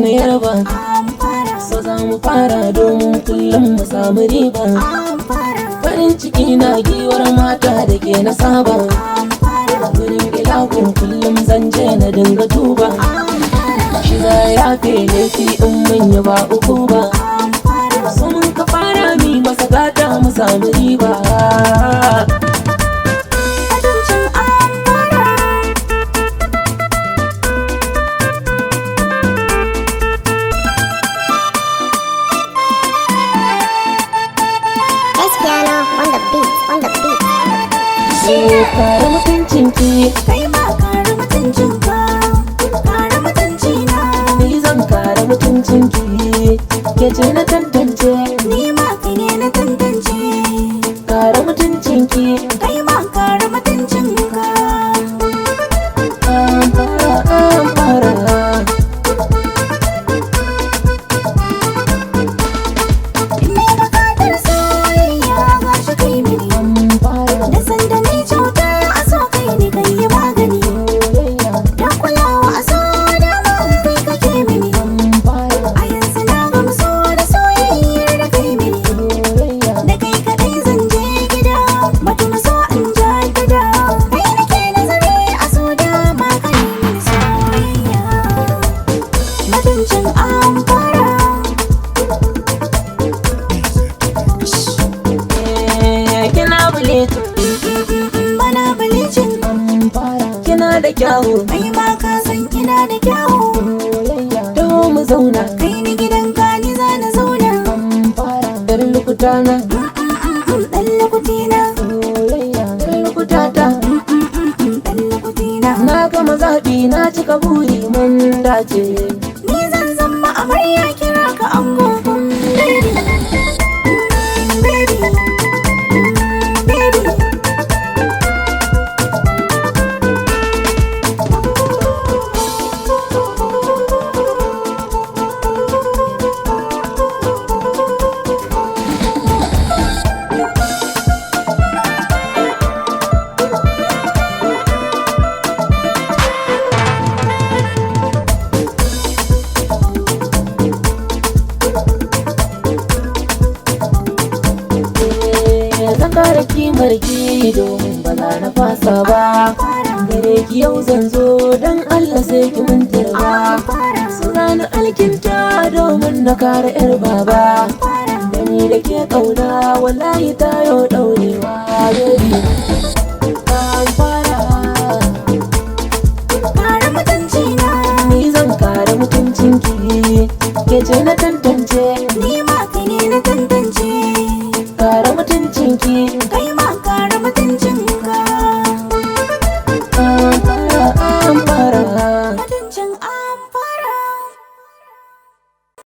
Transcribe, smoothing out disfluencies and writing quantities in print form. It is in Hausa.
na yarba. So za mu fara domin kullum mu samu riba. Farin ciki na giwar mata da ke na saba. Gurin ilahun kullum zan je na dinga tuba. Shi za ya fi laifi in mun yi ba uku ba. So mun ka fara mi masa gata mu samu riba. Kare mutuncinki, kai ma kare mutuncinka, kare mutuncina. ni zan kare mutuncinki, ke ce na tantance. Ni ma kai ne na tantance. Kare mutuncinki, Kai ma kare mutuncinka. fara. Ina bukatar soyayya ga shi kai mini. Da sanda ni cuta a so kai ne kai yi magani. Da kulawa a so da ma kai kake mini. A yanzu na gamsu da soyayyar da kai mini. Da kai kaɗai zan je gida, batun so in jaddada. Kai nake nazari a so da ma kai mini soyayya. Mutuncin an fara. Kina buletu, Bana bilicin kina da kyawu. kai ma ka san ina da kyawu. Taho mu zauna, Kai ni gidan ka ni za na zauna. dar lukutana, Dan lokutina, dar lukutata. dan lokutina. Na gama zaɓi na cika buri mun dace. Ni zan zama amarya kira ka ango. Baby, baby, baby. Zan kare kimar ki domin ba za na fasa ba. Gare ki yau zan zo don Allah sai ki mun tirba. Suna na alkinta domin na kare yar baba. Gani da ke kauna wallahi ta yau daurewa baby. An fara, Kare mutuncina. ni zan kare mutuncinki, ke ce na tantance.